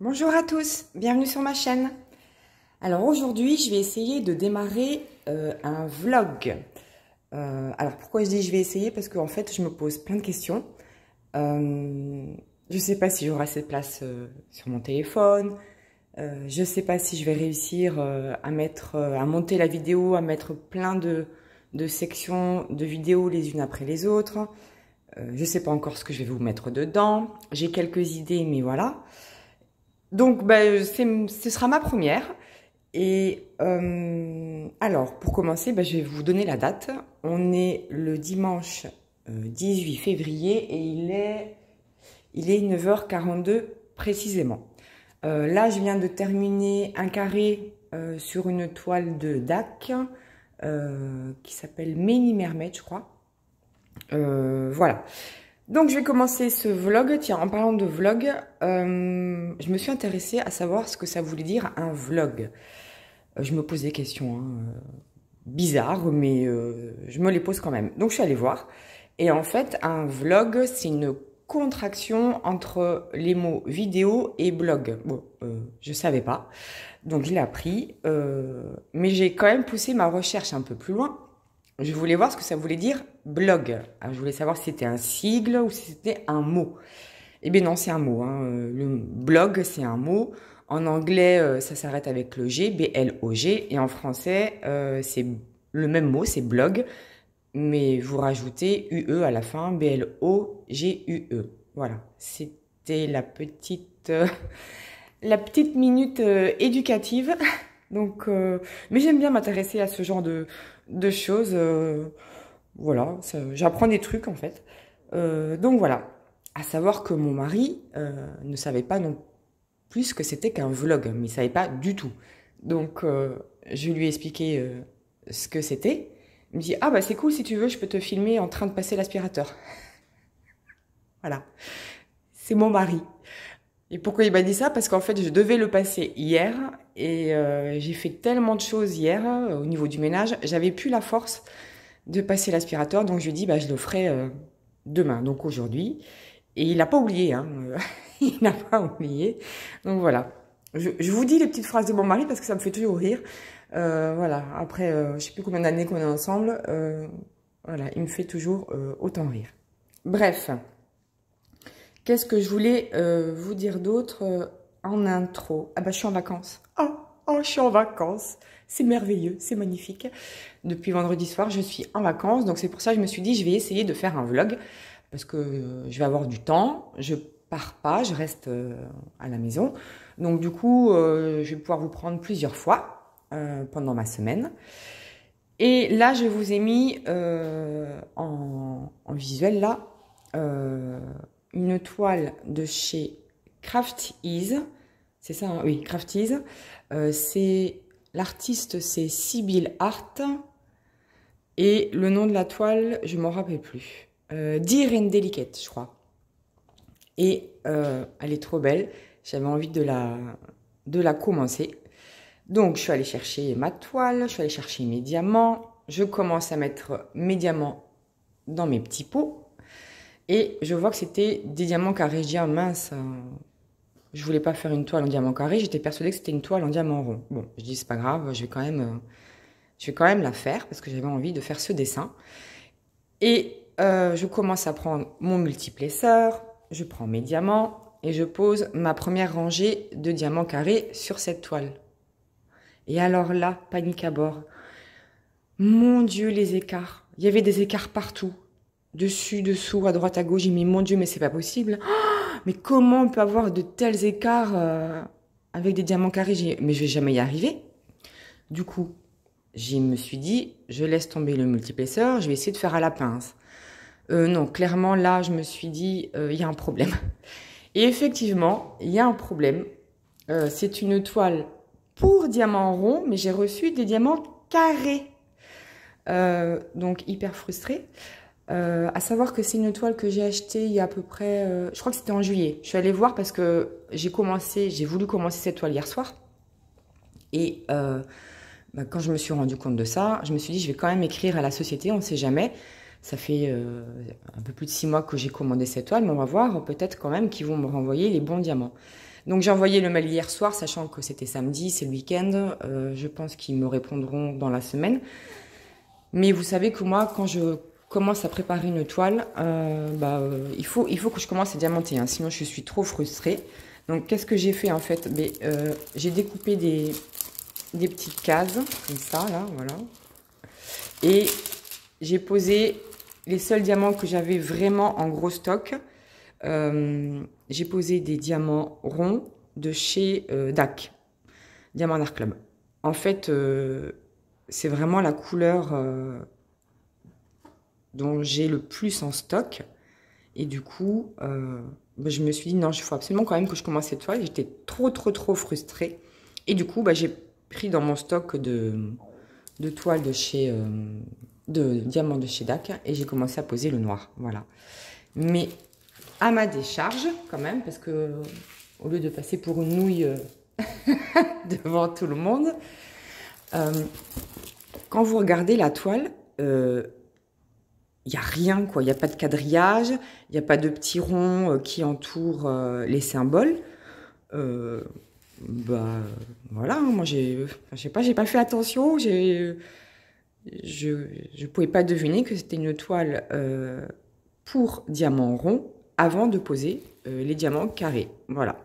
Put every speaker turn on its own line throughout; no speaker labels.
Bonjour à tous, bienvenue sur ma chaîne. Alors aujourd'hui, je vais essayer de démarrer un vlog. Alors pourquoi je dis je vais essayer? Parce qu'en fait, je me pose plein de questions. Je ne sais pas si j'aurai assez de place sur mon téléphone. Je ne sais pas si je vais réussir à monter la vidéo, à mettre plein de sections de vidéos les unes après les autres. Je ne sais pas encore ce que je vais vous mettre dedans. J'ai quelques idées, mais voilà. Donc, ce sera ma première. Et alors, pour commencer, je vais vous donner la date. On est le dimanche 18 février et il est 9h42 précisément. Là, je viens de terminer un carré sur une toile de DAC qui s'appelle Many Mermaid, je crois. Voilà. Donc, je vais commencer ce vlog. Tiens, en parlant de vlog, je me suis intéressée à savoir ce que ça voulait dire un vlog. Je me pose des questions bizarres, mais je me les pose quand même. Donc, je suis allée voir. Et en fait, un vlog, c'est une contraction entre les mots vidéo et blog. Bon, je savais pas. Donc, je l'ai appris. Mais j'ai quand même poussé ma recherche un peu plus loin. Je voulais voir ce que ça voulait dire blog. Alors, je voulais savoir si c'était un sigle ou si c'était un mot. Eh bien non, c'est un mot. Le blog, c'est un mot. En anglais, ça s'arrête avec le G, B-L-O-G. Et en français, c'est le même mot, c'est blog. Mais vous rajoutez UE à la fin, B-L-O-G-U-E. Voilà, c'était la petite minute éducative. Donc, mais j'aime bien m'intéresser à ce genre de choses. Voilà, j'apprends des trucs en fait. Donc voilà, à savoir que mon mari ne savait pas non plus ce que c'était qu'un vlog, mais il savait pas du tout. Donc je lui ai expliqué ce que c'était. Il me dit ah bah c'est cool, si tu veux je peux te filmer en train de passer l'aspirateur. Voilà, c'est mon mari. Et pourquoi il m'a dit ça? Parce qu'en fait, je devais le passer hier et j'ai fait tellement de choses hier au niveau du ménage, j'avais plus la force de passer l'aspirateur, donc je lui ai dit je le ferai demain, donc aujourd'hui. Et il n'a pas oublié, hein. Il n'a pas oublié. Donc voilà. Je vous dis les petites phrases de mon mari parce que ça me fait toujours rire. Voilà. Après, je sais plus combien d'années qu'on est ensemble. Voilà, il me fait toujours autant rire. Bref. Qu'est-ce que je voulais vous dire d'autre en intro? Ah bah je suis en vacances. Oh, je suis en vacances. C'est merveilleux, c'est magnifique. Depuis vendredi soir, je suis en vacances. Donc c'est pour ça que je me suis dit, je vais essayer de faire un vlog. Parce que je vais avoir du temps. Je pars pas, je reste à la maison. Donc du coup, je vais pouvoir vous prendre plusieurs fois pendant ma semaine. Et là, je vous ai mis en visuel là une toile de chez Craft Ease. C'est ça, hein? Oui, Craft Ease. L'artiste, c'est Sibyl Art. Et le nom de la toile, je ne m'en rappelle plus. Dear and Delicate, je crois. Et elle est trop belle. J'avais envie de la commencer. Donc, je suis allée chercher ma toile, je suis allée chercher mes diamants. Je commence à mettre mes diamants dans mes petits pots. Et je vois que c'était des diamants carrés. Je dis, ah mince, je voulais pas faire une toile en diamant carré. J'étais persuadée que c'était une toile en diamant rond. Bon, je dis, c'est pas grave, je vais quand même la faire parce que j'avais envie de faire ce dessin. Et je commence à prendre mon multiplesseur, je prends mes diamants et je pose ma première rangée de diamants carrés sur cette toile. Et alors là, panique à bord. Mon Dieu, les écarts. Il y avait des écarts partout. Dessus, dessous, à droite, à gauche. J'ai mis, mon Dieu, mais c'est pas possible. Oh, mais comment on peut avoir de tels écarts avec des diamants carrés? Mais je vais jamais y arriver. Du coup, je me suis dit, je laisse tomber le multiplesseur, je vais essayer de faire à la pince. Non, clairement, là, je me suis dit, il y a un problème. Et effectivement, il y a un problème. C'est une toile pour diamants ronds, mais j'ai reçu des diamants carrés. Donc, hyper frustrée. À savoir que c'est une toile que j'ai achetée il y a à peu près, je crois que c'était en juillet. Je suis allée voir parce que j'ai voulu commencer cette toile hier soir. Et quand je me suis rendu compte de ça, je me suis dit, je vais quand même écrire à la société, on ne sait jamais. Ça fait un peu plus de 6 mois que j'ai commandé cette toile, mais on va voir, peut-être quand même qu'ils vont me renvoyer les bons diamants. Donc j'ai envoyé le mail hier soir, sachant que c'était samedi, c'est le week-end. Je pense qu'ils me répondront dans la semaine. Mais vous savez que moi, quand je commence à préparer une toile, il faut que je commence à diamanter, hein, sinon je suis trop frustrée. Donc qu'est-ce que j'ai fait en fait? J'ai découpé des petites cases, comme ça, là, voilà. Et j'ai posé les seuls diamants que j'avais vraiment en gros stock. J'ai posé des diamants ronds de chez DAC, Diamant Art Club. En fait, c'est vraiment la couleur dont j'ai le plus en stock. Et du coup, je me suis dit, non, il faut absolument quand même que je commence cette toile. J'étais trop frustrée. Et du coup, j'ai pris dans mon stock de toiles de chez... de diamants de chez DAC. Et j'ai commencé à poser le noir. Voilà. Mais à ma décharge, quand même, parce que au lieu de passer pour une nouille devant tout le monde, quand vous regardez la toile, il n'y a rien, quoi. Il n'y a pas de quadrillage, il n'y a pas de petits ronds qui entourent les symboles. Voilà, moi je sais pas, j'ai pas fait attention. Je pouvais pas deviner que c'était une toile pour diamants ronds avant de poser les diamants carrés. Voilà.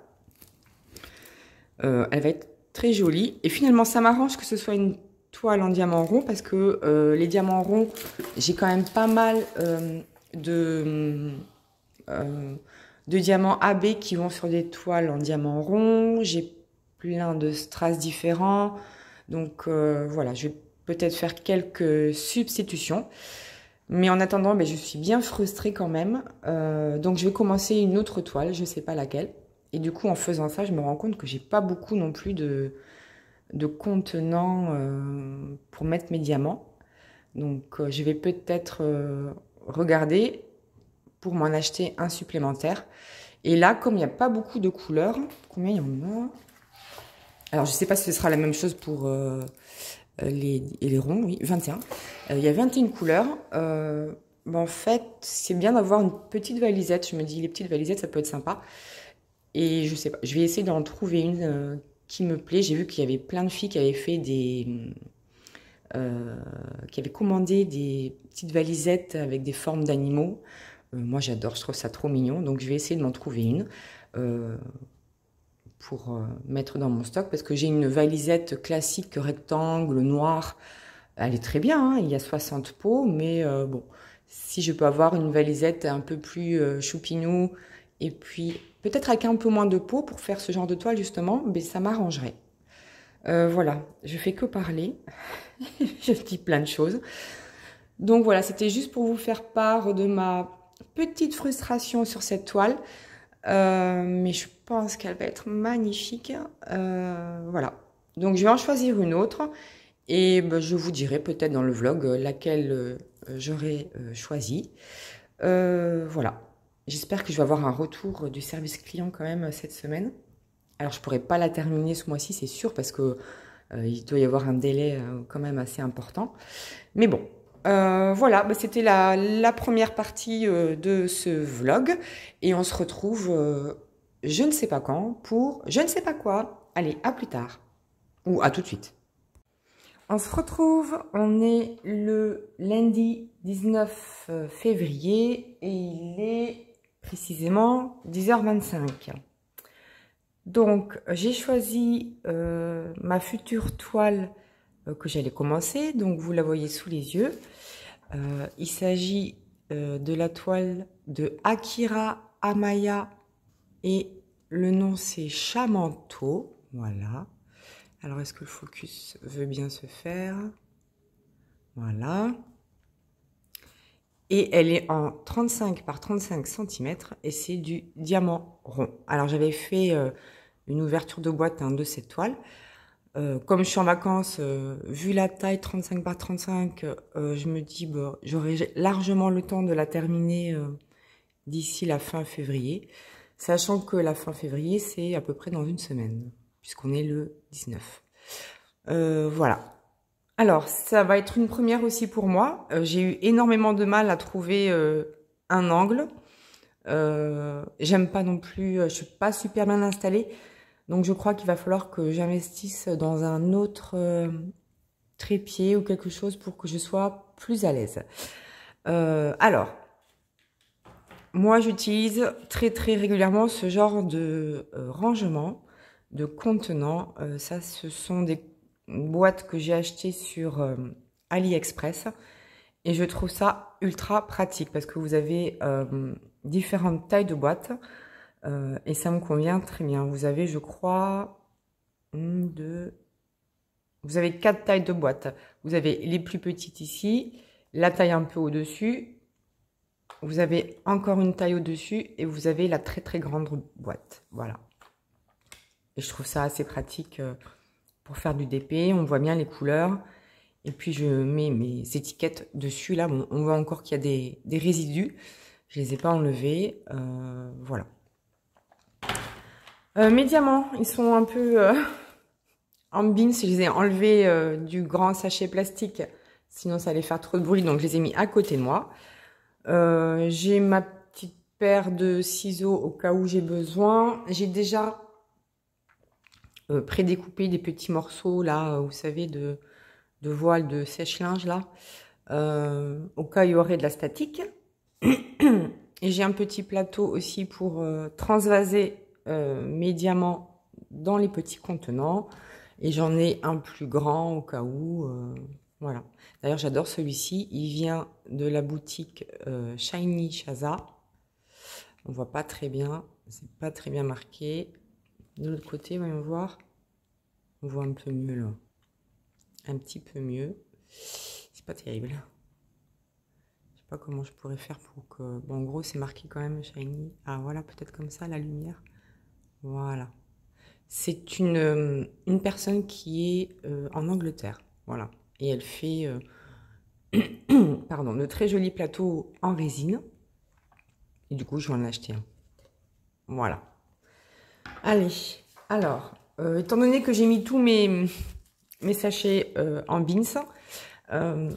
Elle va être très jolie. Et finalement, ça m'arrange que ce soit une toile en diamant rond parce que les diamants ronds, j'ai quand même pas mal de diamants AB qui vont sur des toiles en diamant rond. J'ai plein de strass différents. Donc voilà, je vais peut-être faire quelques substitutions. Mais en attendant, je suis bien frustrée quand même. Donc je vais commencer une autre toile, je ne sais pas laquelle. Et du coup, en faisant ça, je me rends compte que j'ai pas beaucoup non plus de contenant pour mettre mes diamants. Donc je vais peut-être regarder pour m'en acheter un supplémentaire. Et là, comme il n'y a pas beaucoup de couleurs, combien il y en a? Alors je ne sais pas si ce sera la même chose pour les ronds, oui, 21. Il y a 21 couleurs. En fait, c'est bien d'avoir une petite valisette. Je me dis, les petites valisettes, ça peut être sympa. Et je sais pas, je vais essayer d'en trouver une qui me plaît. J'ai vu qu'il y avait plein de filles qui avaient fait qui avaient commandé des petites valisettes avec des formes d'animaux. Moi, j'adore, je trouve ça trop mignon. Donc, je vais essayer de m'en trouver une pour mettre dans mon stock. Parce que j'ai une valisette classique rectangle noire. Elle est très bien, hein, il y a 60 pots. Mais bon, si je peux avoir une valisette un peu plus choupinou et puis peut-être avec un peu moins de peau pour faire ce genre de toile justement, ça m'arrangerait. Voilà, je fais que parler, je dis plein de choses. Donc voilà, c'était juste pour vous faire part de ma petite frustration sur cette toile. Mais je pense qu'elle va être magnifique. Voilà, donc je vais en choisir une autre. Et je vous dirai peut-être dans le vlog laquelle j'aurai choisi. Voilà. J'espère que je vais avoir un retour du service client quand même cette semaine. Alors, je ne pourrai pas la terminer ce mois-ci, c'est sûr, parce que il doit y avoir un délai quand même assez important. Mais bon, voilà, c'était la première partie de ce vlog. Et on se retrouve je ne sais pas quand pour je ne sais pas quoi. Allez, à plus tard. Ou à tout de suite. On se retrouve, on est le lundi 19 février et il est précisément 10h25. Donc, j'ai choisi ma future toile que j'allais commencer. Donc, vous la voyez sous les yeux. Il s'agit de la toile de Akira Amaya et le nom c'est Chamanto. Voilà. Alors, est-ce que le focus veut bien se faire? Voilà. Et elle est en 35 par 35 cm et c'est du diamant rond. Alors, j'avais fait une ouverture de boîte de cette toile. Comme je suis en vacances, vu la taille 35 par 35, je me dis j'aurai largement le temps de la terminer d'ici la fin février. Sachant que la fin février, c'est à peu près dans une semaine, puisqu'on est le 19. Voilà. Alors, ça va être une première aussi pour moi. J'ai eu énormément de mal à trouver un angle. J'aime pas non plus, je suis pas super bien installée. Donc je crois qu'il va falloir que j'investisse dans un autre trépied ou quelque chose pour que je sois plus à l'aise. Alors, moi j'utilise très régulièrement ce genre de rangement, de contenant. Ça, ce sont des boîtes que j'ai achetées sur AliExpress. Et je trouve ça ultra pratique parce que vous avez différentes tailles de boîtes et ça me convient très bien. Vous avez, je crois, vous avez 4 tailles de boîtes. Vous avez les plus petites ici, la taille un peu au-dessus, vous avez encore une taille au-dessus et vous avez la très grande boîte. Voilà. Et je trouve ça assez pratique pour faire du DP. On voit bien les couleurs. Et puis je mets mes étiquettes dessus. Là, bon, on voit encore qu'il y a des résidus. Je les ai pas enlevés. Voilà. Mes diamants, ils sont un peu en bins. Je les ai enlevés du grand sachet plastique. Sinon, ça allait faire trop de bruit. Donc, je les ai mis à côté de moi. J'ai ma petite paire de ciseaux au cas où j'ai besoin. J'ai déjà prédécoupé des petits morceaux, là, vous savez, de voile de sèche-linge là, au cas où il y aurait de la statique. Et j'ai un petit plateau aussi pour transvaser mes diamants dans les petits contenants. Et j'en ai un plus grand au cas où. Voilà. D'ailleurs, j'adore celui-ci. Il vient de la boutique Shiny Shaza. On voit pas très bien. C'est pas très bien marqué. De l'autre côté, voyons voir. On voit un peu mieux là. Un petit peu mieux. C'est pas terrible. Je sais pas comment je pourrais faire pour que... Bon, en gros, c'est marqué quand même Shiny. Ah, voilà, peut-être comme ça, la lumière. Voilà. C'est une personne qui est en Angleterre. Voilà. Et elle fait pardon, de très jolis plateaux en résine. Et du coup, je vais en acheter un. Voilà. Allez. Alors, étant donné que j'ai mis tous mes sachets en bins, je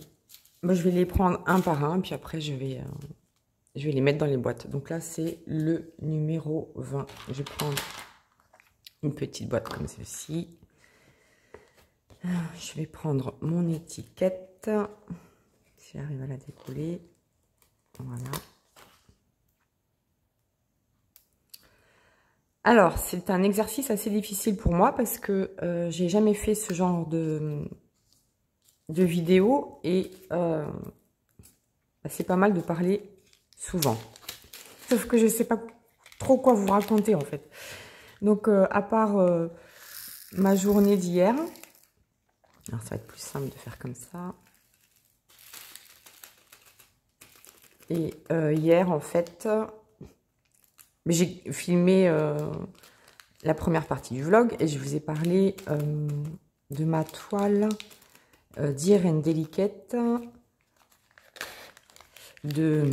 vais les prendre un par un, puis après je vais les mettre dans les boîtes. Donc là, c'est le numéro 20. Je vais prendre une petite boîte comme ceci. Je vais prendre mon étiquette. Si j'arrive à la décoller. Voilà. Alors, c'est un exercice assez difficile pour moi parce que j'ai jamais fait ce genre de vidéo et c'est pas mal de parler souvent. Sauf que je sais pas trop quoi vous raconter en fait. Donc, à part ma journée d'hier, alors ça va être plus simple de faire comme ça. Et hier, en fait, j'ai filmé la première partie du vlog et je vous ai parlé de ma toile Dear and Delicate de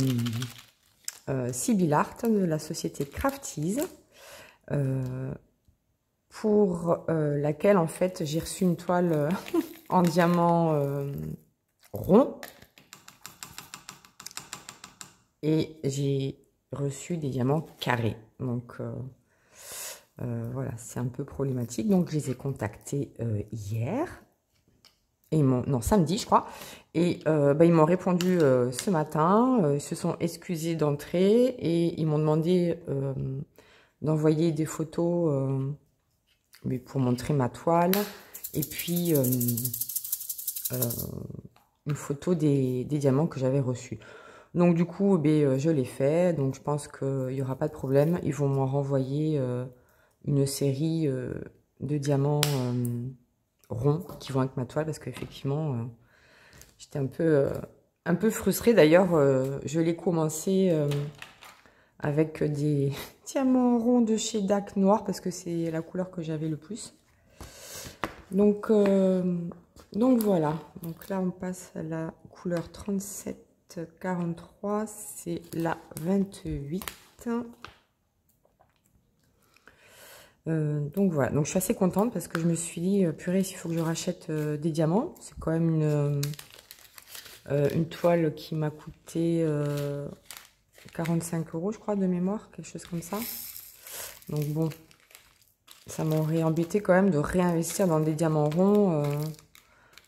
Sibyl Art de la société Crafties pour laquelle en fait j'ai reçu une toile en diamant rond et j'ai reçu des diamants carrés. Donc voilà, c'est un peu problématique. Donc je les ai contactés hier. Et non, samedi, je crois. Et ils m'ont répondu ce matin. Ils se sont excusés d'entrer et ils m'ont demandé d'envoyer des photos pour montrer ma toile. Et puis une photo des diamants que j'avais reçus. Donc du coup, je l'ai fait. Donc je pense qu'il n'y aura pas de problème. Ils vont m'en renvoyer une série de diamants ronds qui vont avec ma toile parce qu'effectivement j'étais un peu frustrée. D'ailleurs je l'ai commencé avec des diamants ronds de chez DAC noir parce que c'est la couleur que j'avais le plus. Donc voilà, donc là on passe à la couleur 3743, c'est la 28. Donc voilà, donc je suis assez contente parce que je me suis dit, purée, il faut que je rachète des diamants. C'est quand même une toile qui m'a coûté 45 € je crois de mémoire, quelque chose comme ça. Donc bon, ça m'aurait embêté quand même de réinvestir dans des diamants ronds.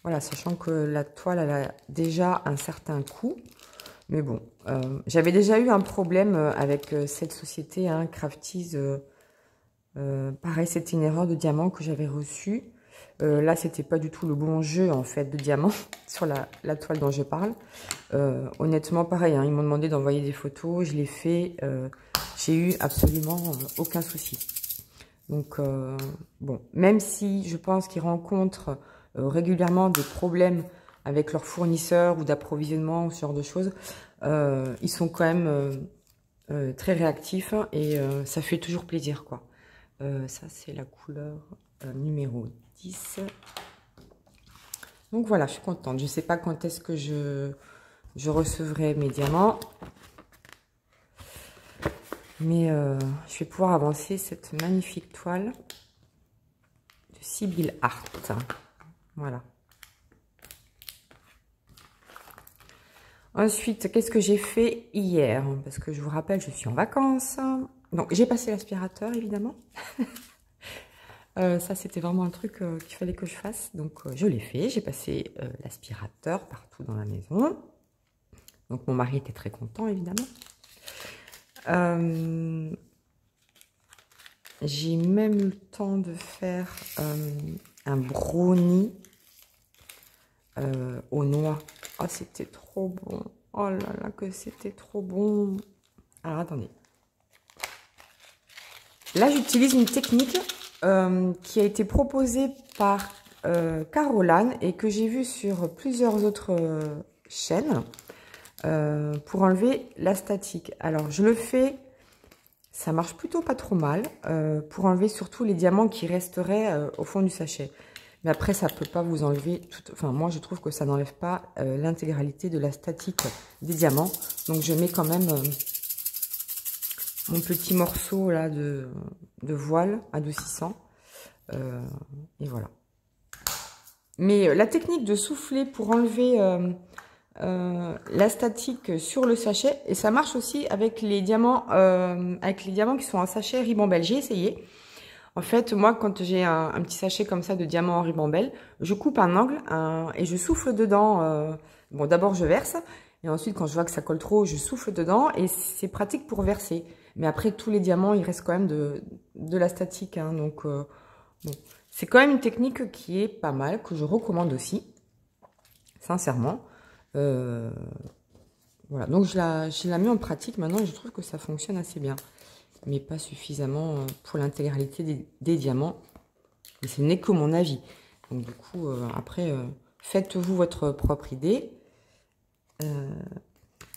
Voilà, sachant que la toile, elle a déjà un certain coût. Mais bon, j'avais déjà eu un problème avec cette société, hein, Crafties. Pareil, c'était une erreur de diamant que j'avais reçue. Là, c'était pas du tout le bon jeu, en fait, de diamant sur la toile dont je parle. Honnêtement, pareil, hein, ils m'ont demandé d'envoyer des photos. Je l'ai fait. J'ai eu absolument aucun souci. Donc, bon, même si je pense qu'ils rencontrent régulièrement des problèmes avec leurs fournisseurs ou d'approvisionnement, ce genre de choses, ils sont quand même très réactifs et ça fait toujours plaisir, quoi. Ça, c'est la couleur numéro 10. Donc voilà, je suis contente. Je ne sais pas quand est-ce que je recevrai mes diamants. Mais je vais pouvoir avancer cette magnifique toile de Sibyl Art. Voilà. Ensuite, qu'est-ce que j'ai fait hier? Parce que je vous rappelle, je suis en vacances. Donc, j'ai passé l'aspirateur, évidemment. Ça, c'était vraiment un truc qu'il fallait que je fasse. Donc, je l'ai fait. J'ai passé l'aspirateur partout dans la maison. Donc, mon mari était très content, évidemment. J'ai même eu le temps de faire un brownie aux noix. Oh, c'était trop bon. Oh là là, que c'était trop bon. Alors, attendez. Là, j'utilise une technique qui a été proposée par Caroline et que j'ai vue sur plusieurs autres chaînes pour enlever la statique. Alors, je le fais, ça marche plutôt pas trop mal pour enlever surtout les diamants qui resteraient au fond du sachet. Mais après, ça peut pas vous enlever tout. Enfin, moi, je trouve que ça n'enlève pas l'intégralité de la statique des diamants. Donc, je mets quand même mon petit morceau là de voile adoucissant. Et voilà. Mais la technique de souffler pour enlever la statique sur le sachet, et ça marche aussi avec les diamants qui sont en sachet ribambelle. J'ai essayé. En fait, moi, quand j'ai un petit sachet comme ça de diamants en ribambelle, je coupe un angle et je souffle dedans. Bon, d'abord, je verse. Et ensuite, quand je vois que ça colle trop, je souffle dedans. Et c'est pratique pour verser. Mais après, tous les diamants, il reste quand même de la statique. Hein, donc, bon. C'est quand même une technique qui est pas mal, que je recommande aussi. Sincèrement. Voilà. Donc, je la mets en pratique maintenant et je trouve que ça fonctionne assez bien. Mais pas suffisamment pour l'intégralité des diamants. Et ce n'est que mon avis. Donc du coup, après, faites-vous votre propre idée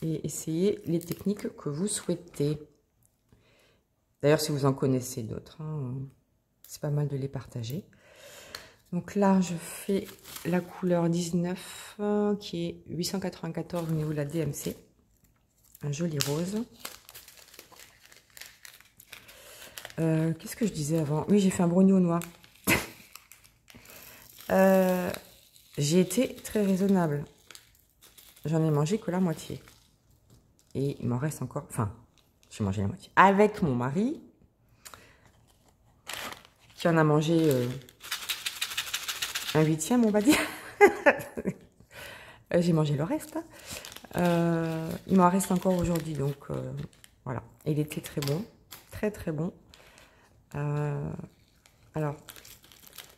et essayez les techniques que vous souhaitez. D'ailleurs, si vous en connaissez d'autres, hein, c'est pas mal de les partager. Donc là, je fais la couleur 19 qui est 894 au niveau de la DMC. Un joli rose. Qu'est-ce que je disais avant? Oui, j'ai fait un brownie aux noix. J'ai été très raisonnable. J'en ai mangé que la moitié. Et il m'en reste encore... Enfin, j'ai mangé la moitié. Avec mon mari, qui en a mangé un huitième, on va dire. J'ai mangé le reste. Il m'en reste encore aujourd'hui, donc voilà. Il était très bon. Très, très bon. Alors,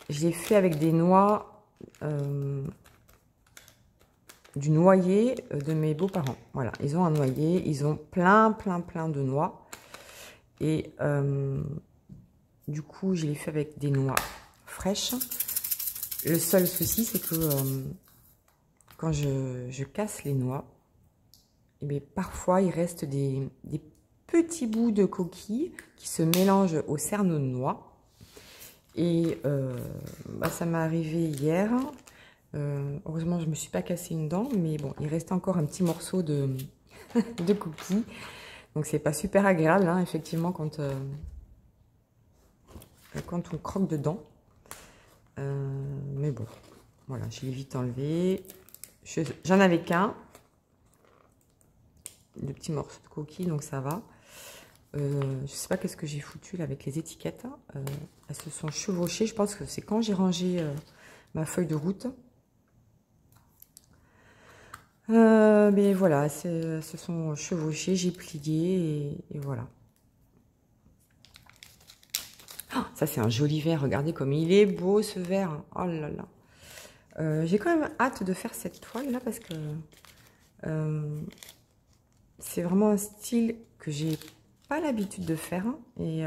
je l'ai fait avec des noix... du noyer de mes beaux-parents. Voilà, ils ont un noyer, ils ont plein de noix. Et du coup, je l'ai fait avec des noix fraîches. Le seul souci, c'est que quand je casse les noix, et bien, parfois, il reste des petits bouts de coquille qui se mélangent au cerneau de noix. Et bah, ça m'est arrivé hier. Heureusement, je ne me suis pas cassé une dent, mais bon, il reste encore un petit morceau de coquille. Donc, c'est pas super agréable, hein, effectivement, quand on croque dedans. Mais bon, voilà, je l'ai vite enlevé. J'en avais qu'un. De petits morceaux de coquille, donc ça va. Je sais pas qu'est-ce que j'ai foutu là avec les étiquettes. Elles se sont chevauchées. Je pense que c'est quand j'ai rangé ma feuille de route. Mais voilà, elles se sont chevauchées. J'ai plié et voilà. Oh, ça, c'est un joli vert. Regardez comme il est beau, ce vert. Oh là là. J'ai quand même hâte de faire cette toile-là parce que c'est vraiment un style que j'ai pas l'habitude de faire. Et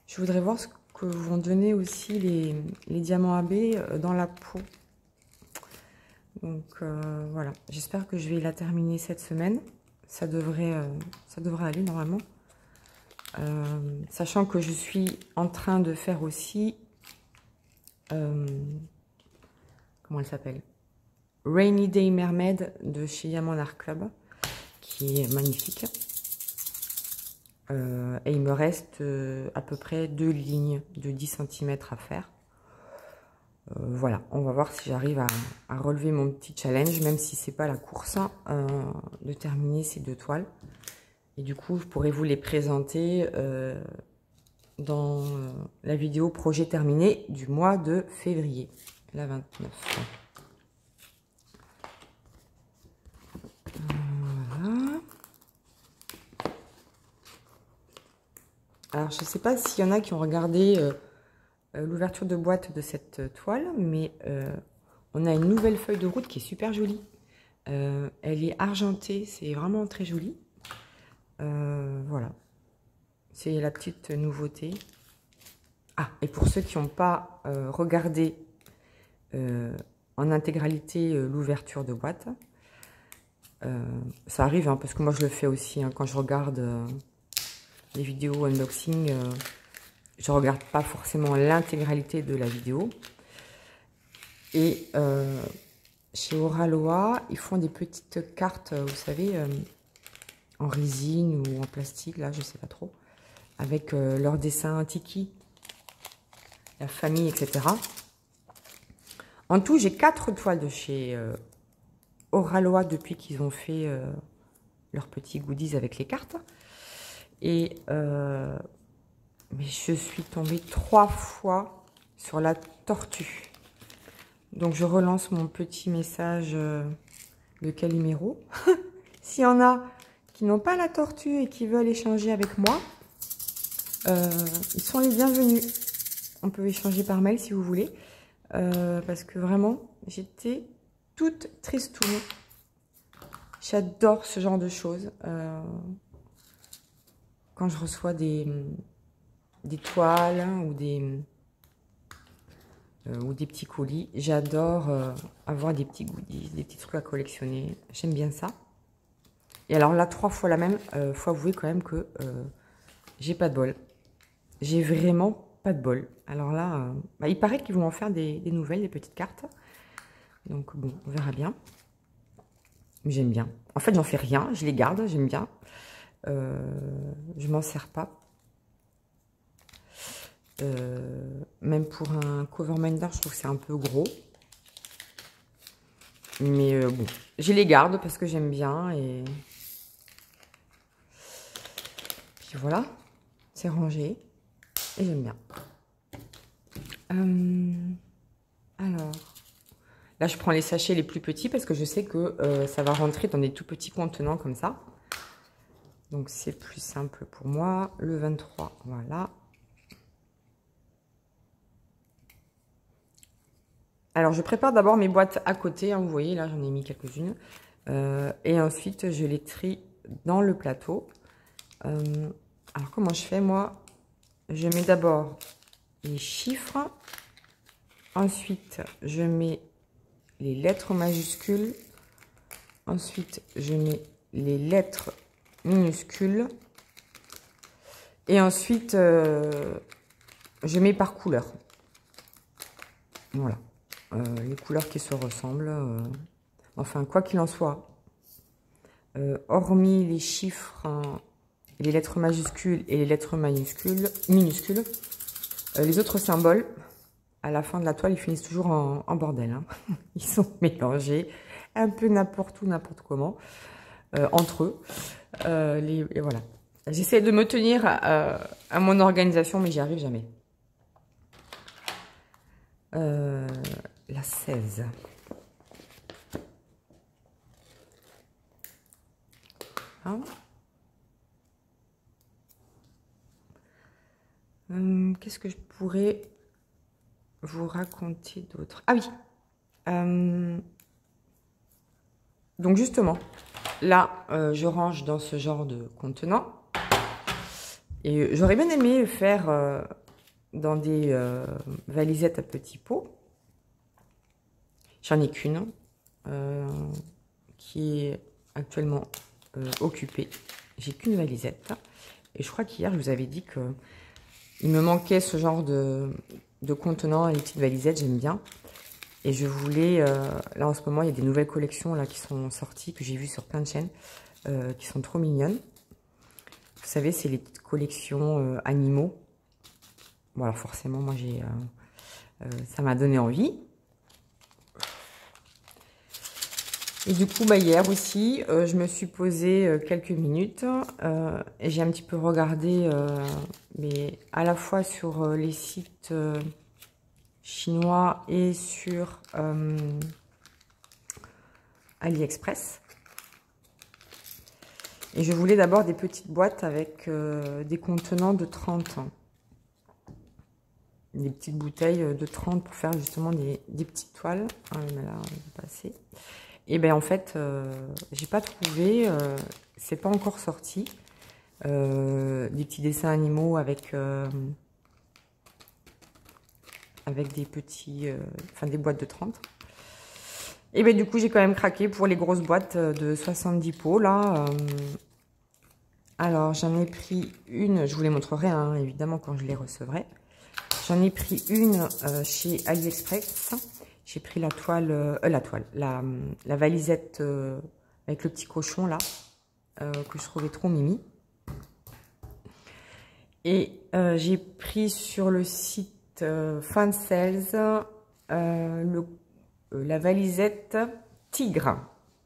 je voudrais voir ce que vont donner aussi les diamants AB dans la peau. Donc voilà, j'espère que je vais la terminer cette semaine. Ça devrait aller normalement. Sachant que je suis en train de faire aussi, comment elle s'appelle, Rainy Day Mermaid de chez Diamond Art Club, qui est magnifique. Et il me reste à peu près 2 lignes de 10 cm à faire. Voilà, on va voir si j'arrive à relever mon petit challenge, même si c'est pas la course, de terminer ces 2 toiles. Et du coup, je pourrais vous les présenter dans la vidéo projet terminé du mois de février, la 29. Voilà. Alors, je ne sais pas s'il y en a qui ont regardé l'ouverture de boîte de cette toile, mais on a une nouvelle feuille de route qui est super jolie. Elle est argentée, c'est vraiment très joli. Voilà, c'est la petite nouveauté. Ah, et pour ceux qui n'ont pas regardé en intégralité l'ouverture de boîte, ça arrive, hein, parce que moi je le fais aussi, hein, quand je regarde les vidéos unboxing, je regarde pas forcément l'intégralité de la vidéo. Et chez Oraloa, ils font des petites cartes, vous savez, en résine ou en plastique, là, je sais pas trop, avec leur dessin Tiki, la famille, etc. En tout, j'ai 4 toiles de chez Oraloa depuis qu'ils ont fait leurs petits goodies avec les cartes. Et mais je suis tombée 3 fois sur la tortue. Donc, je relance mon petit message de Calimero. S'il y en a qui n'ont pas la tortue et qui veulent échanger avec moi, ils sont les bienvenus. On peut échanger par mail si vous voulez. Parce que vraiment, j'étais toute tristoune. J'adore ce genre de choses. Quand je reçois des toiles, hein, ou des petits colis, j'adore avoir des petits goodies, des petits trucs à collectionner. J'aime bien ça. Et alors là, 3 fois la même, faut avouer quand même que j'ai pas de bol. J'ai vraiment pas de bol. Alors là, bah, il paraît qu'ils vont en faire des nouvelles, des petites cartes. Donc bon, on verra bien. Mais j'aime bien. En fait, j'en fais rien, je les garde, j'aime bien. Je m'en sers pas. Même pour un cover minder, je trouve que c'est un peu gros. Mais bon, je les garde parce que j'aime bien. Et puis voilà, c'est rangé. Et j'aime bien. Alors, là, je prends les sachets les plus petits parce que je sais que ça va rentrer dans des tout petits contenants comme ça. Donc, c'est plus simple pour moi. Le 23, voilà. Alors, je prépare d'abord mes boîtes à côté. Hein, vous voyez, là, j'en ai mis quelques-unes. Et ensuite, je les trie dans le plateau. Alors, comment je fais, moi? Je mets d'abord les chiffres. Ensuite, je mets les lettres majuscules. Ensuite, je mets les lettres minuscules. Et ensuite, je mets par couleur. Voilà. Les couleurs qui se ressemblent. Enfin, quoi qu'il en soit, hormis les chiffres, hein, les lettres majuscules et les lettres minuscules, les autres symboles, à la fin de la toile, ils finissent toujours en bordel. Hein. Ils sont mélangés un peu n'importe où, n'importe comment, entre eux. Et voilà. J'essaie de me tenir à mon organisation, mais j'y arrive jamais. la 16. Hein. Qu'est-ce que je pourrais vous raconter d'autre? Ah oui. Donc justement, là, je range dans ce genre de contenant. Et j'aurais bien aimé le faire dans des valisettes à petits pots. J'en ai qu'une qui est actuellement occupée. J'ai qu'une valisette. Et je crois qu'hier, je vous avais dit que il me manquait ce genre de contenant et les petites valisettes, j'aime bien. Et je voulais, là en ce moment, il y a des nouvelles collections là qui sont sorties, que j'ai vues sur plein de chaînes, qui sont trop mignonnes. Vous savez, c'est les petites collections animaux. Bon, alors forcément, moi, ça m'a donné envie. Et du coup, bah, hier aussi, je me suis posée quelques minutes et j'ai un petit peu regardé, mais à la fois sur les sites chinois et sur AliExpress. Et je voulais d'abord des petites boîtes avec des contenants de 30. Des petites bouteilles de 30 pour faire justement des petites toiles. Ah, mais là, on va passer. Et bien en fait, j'ai pas trouvé, c'est pas encore sorti. Des petits dessins animaux avec des petits, enfin des boîtes de 30. Et bien du coup, j'ai quand même craqué pour les grosses boîtes de 70 pots là. Alors j'en ai pris une, je vous les montrerai hein, évidemment quand je les recevrai. J'en ai pris une chez AliExpress. J'ai pris la valisette avec le petit cochon là, que je trouvais trop mimi. Et j'ai pris sur le site Fansales la valisette tigre.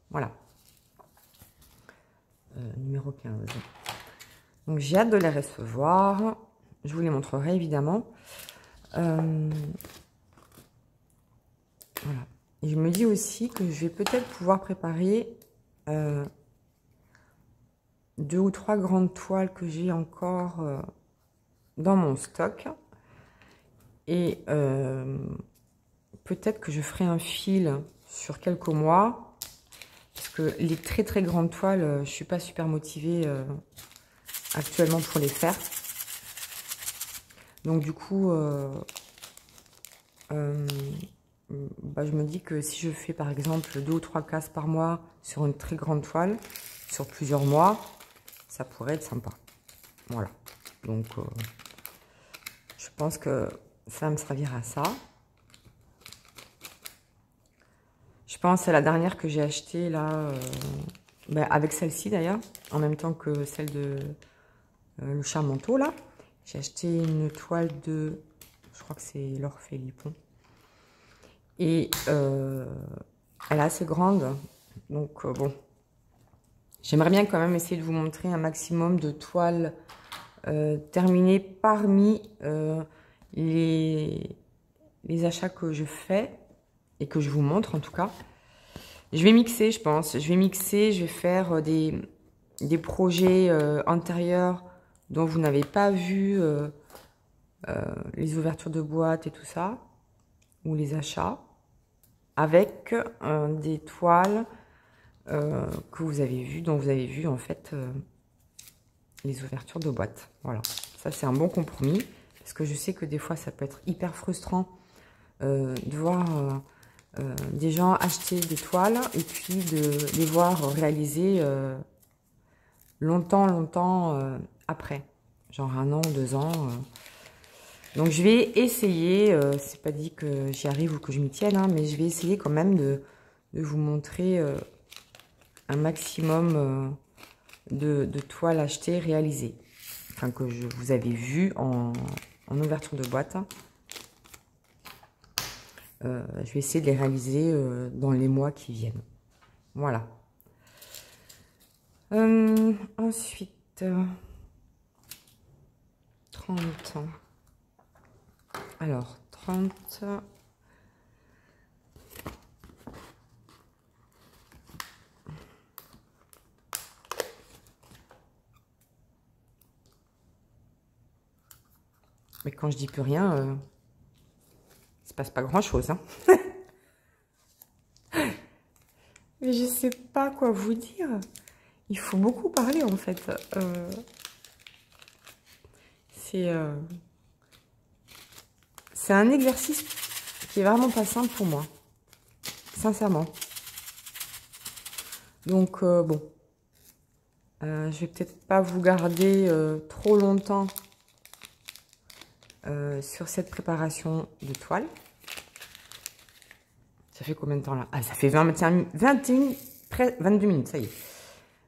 Voilà. Numéro 15. Donc j'ai hâte de les recevoir. Je vous les montrerai évidemment. Voilà. Et je me dis aussi que je vais peut-être pouvoir préparer 2 ou 3 grandes toiles que j'ai encore dans mon stock. Et peut-être que je ferai un fil sur quelques mois. Parce que les très très grandes toiles, je ne suis pas super motivée actuellement pour les faire. Donc du coup, bah, je me dis que si je fais par exemple 2 ou 3 cases par mois sur une très grande toile, sur plusieurs mois, ça pourrait être sympa. Voilà. Donc, je pense que ça me servira à ça. Je pense à la dernière que j'ai achetée là, bah, avec celle-ci d'ailleurs, en même temps que celle de le Charmanteau là. J'ai acheté une toile de, je crois que c'est l'Orphée Lipon. Et elle est assez grande, donc bon. J'aimerais bien quand même essayer de vous montrer un maximum de toiles terminées parmi les achats que je fais et que je vous montre en tout cas. Je vais mixer, je pense. Je vais mixer, je vais faire des projets antérieurs dont vous n'avez pas vu les ouvertures de boîtes et tout ça, ou les achats, avec des toiles que vous avez vues, dont vous avez vu en fait les ouvertures de boîtes. Voilà, ça c'est un bon compromis, parce que je sais que des fois ça peut être hyper frustrant de voir des gens acheter des toiles et puis de les voir réaliser longtemps après, genre 1 an ou 2 ans. Donc je vais essayer, c'est pas dit que j'y arrive ou que je m'y tienne, hein, mais je vais essayer quand même de vous montrer un maximum de toiles achetées, réalisées. Enfin, que vous avez vu en ouverture de boîte. Je vais essayer de les réaliser dans les mois qui viennent. Voilà. Ensuite, 30. Alors, 30. Mais quand je dis plus rien, il se passe pas grand-chose. Hein. Mais je sais pas quoi vous dire. Il faut beaucoup parler, en fait. C'est un exercice qui est vraiment pas simple pour moi. Sincèrement. Donc, bon. Je vais peut-être pas vous garder trop longtemps sur cette préparation de toile. Ça fait combien de temps là? Ah, ça fait 22 minutes, ça y est.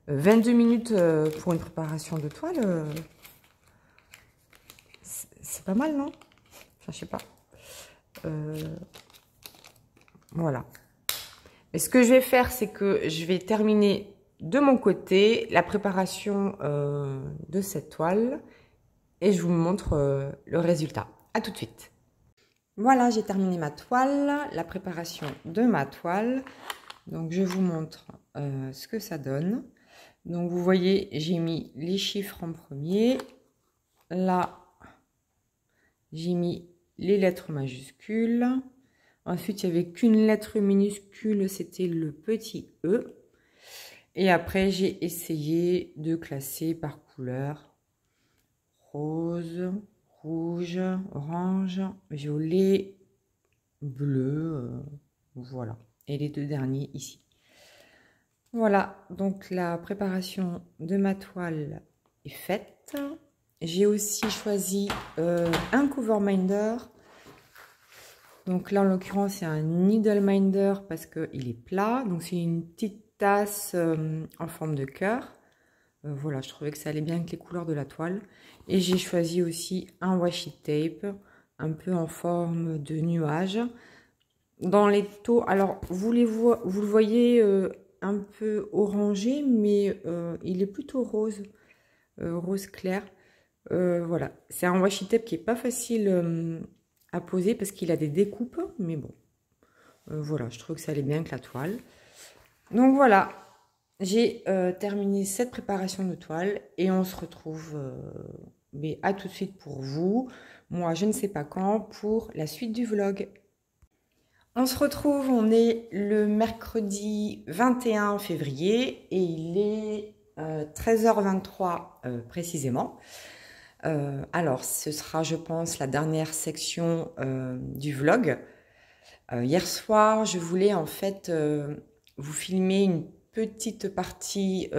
22 minutes pour une préparation de toile. C'est pas mal, non? Enfin, je sais pas. Voilà. Et ce que je vais faire, c'est que je vais terminer de mon côté la préparation de cette toile et je vous montre le résultat. À tout de suite. Voilà, j'ai terminé ma toile, la préparation de ma toile. Donc, je vous montre ce que ça donne. Donc, vous voyez, j'ai mis les chiffres en premier. Là, j'ai mis les lettres majuscules. Ensuite, il n'y avait qu'une lettre minuscule, c'était le petit E. Et après, j'ai essayé de classer par couleur. Rose, rouge, orange, violet, bleu, voilà. Et les deux derniers ici. Voilà, donc la préparation de ma toile est faite. J'ai aussi choisi un cover minder. Donc là, en l'occurrence, c'est un needle minder parce qu'il est plat. Donc c'est une petite tasse en forme de cœur. Voilà, je trouvais que ça allait bien avec les couleurs de la toile. Et j'ai choisi aussi un washi tape, un peu en forme de nuage. Dans les taux, alors vous le voyez un peu orangé, mais il est plutôt rose, rose clair. Voilà, c'est un washi tape qui est pas facile à poser parce qu'il a des découpes, mais bon. Voilà, je trouve que ça allait bien avec la toile. Donc voilà. J'ai terminé cette préparation de toile et on se retrouve mais à tout de suite pour vous. Moi, je ne sais pas quand pour la suite du vlog. On se retrouve, on est le mercredi 21 février et il est 13h23 précisément. Alors, ce sera, je pense, la dernière section du vlog. Hier soir, je voulais en fait vous filmer une petite partie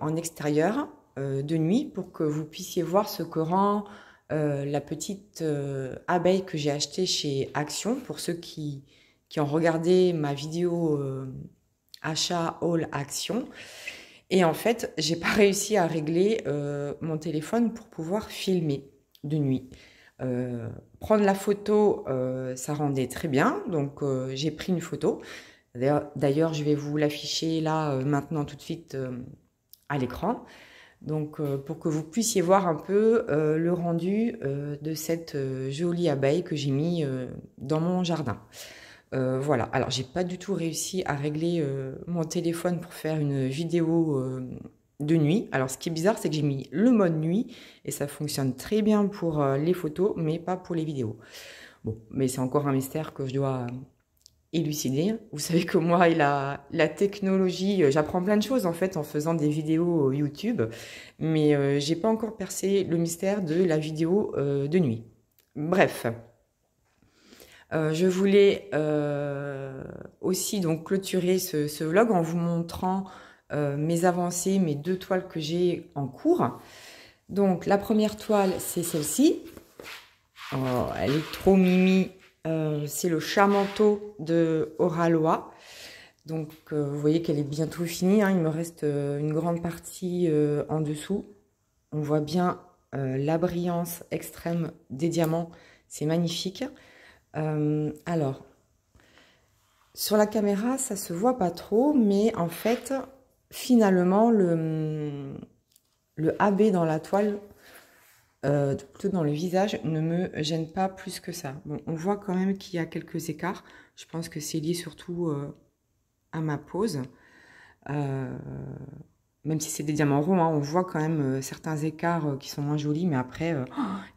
en extérieur de nuit pour que vous puissiez voir ce que rend la petite abeille que j'ai achetée chez Action. Pour ceux qui ont regardé ma vidéo achat haul Action. Et en fait, j'ai pas réussi à régler mon téléphone pour pouvoir filmer de nuit. Prendre la photo, ça rendait très bien, donc j'ai pris une photo. D'ailleurs, je vais vous l'afficher là maintenant tout de suite à l'écran. Donc, pour que vous puissiez voir un peu le rendu de cette jolie abeille que j'ai mis dans mon jardin. Voilà, alors j'ai pas du tout réussi à régler mon téléphone pour faire une vidéo de nuit. Alors ce qui est bizarre, c'est que j'ai mis le mode nuit et ça fonctionne très bien pour les photos, mais pas pour les vidéos. Bon, mais c'est encore un mystère que je dois élucider. Vous savez que moi et la technologie, j'apprends plein de choses en fait en faisant des vidéos YouTube, mais j'ai pas encore percé le mystère de la vidéo de nuit. Bref. Je voulais aussi donc clôturer ce vlog en vous montrant mes avancées, mes deux toiles que j'ai en cours. Donc la première toile, c'est celle-ci. Oh, elle est trop mimi. C'est le chat manteau de Oraloa. Donc vous voyez qu'elle est bientôt finie. Hein. Il me reste une grande partie en dessous. On voit bien la brillance extrême des diamants. C'est magnifique. Alors, sur la caméra, ça se voit pas trop, mais en fait, finalement, le AB dans la toile, plutôt dans le visage, ne me gêne pas plus que ça. Bon, on voit quand même qu'il y a quelques écarts. Je pense que c'est lié surtout à ma pose. même si c'est des diamants ronds, hein, on voit quand même certains écarts qui sont moins jolis, mais après,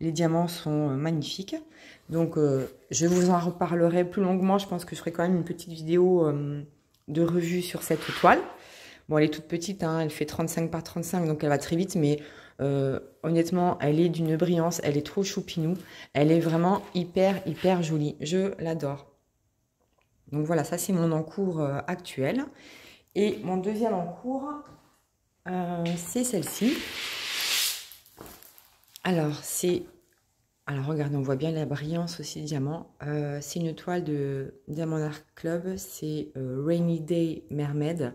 les diamants sont magnifiques. Donc, je vous en reparlerai plus longuement. Je pense que je ferai quand même une petite vidéo de revue sur cette toile. Bon, elle est toute petite, hein, elle fait 35 par 35, donc elle va très vite, mais honnêtement, elle est d'une brillance, elle est trop choupinou. Elle est vraiment hyper, hyper jolie. Je l'adore. Donc voilà, ça c'est mon encours actuel. Et mon deuxième encours, c'est celle-ci. Alors, regardez, on voit bien la brillance aussi diamant. C'est une toile de Diamond Art Club, c'est Rainy Day Mermaid.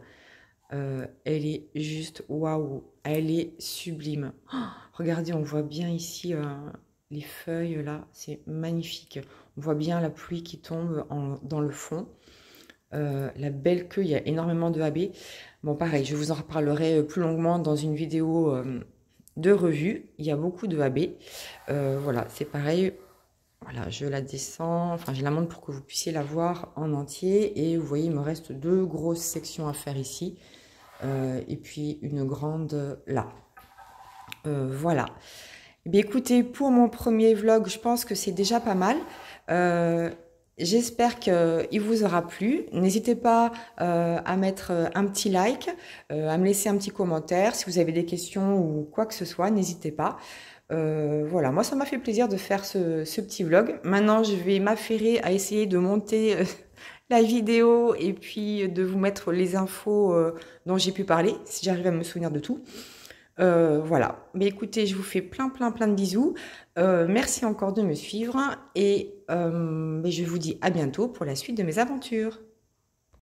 Elle est juste waouh, elle est sublime. Oh, regardez, on voit bien ici les feuilles là, c'est magnifique. On voit bien la pluie qui tombe dans le fond. La belle queue, il y a énormément de AB. Bon, pareil, je vous en reparlerai plus longuement dans une vidéo de revue. Il y a beaucoup de AB. Voilà, c'est pareil. Voilà, je la descends, enfin, je la montre pour que vous puissiez la voir en entier. Et vous voyez, il me reste 2 grosses sections à faire ici. Et puis une grande là. Voilà. Eh bien, écoutez, pour mon premier vlog, je pense que c'est déjà pas mal. J'espère qu'il vous aura plu. N'hésitez pas à mettre un petit like, à me laisser un petit commentaire. Si vous avez des questions ou quoi que ce soit, n'hésitez pas. Voilà, moi ça m'a fait plaisir de faire ce petit vlog. Maintenant, je vais m'affairer à essayer de monter la vidéo et puis de vous mettre les infos dont j'ai pu parler, si j'arrive à me souvenir de tout. Voilà, mais écoutez, je vous fais plein de bisous. Merci encore de me suivre et je vous dis à bientôt pour la suite de mes aventures.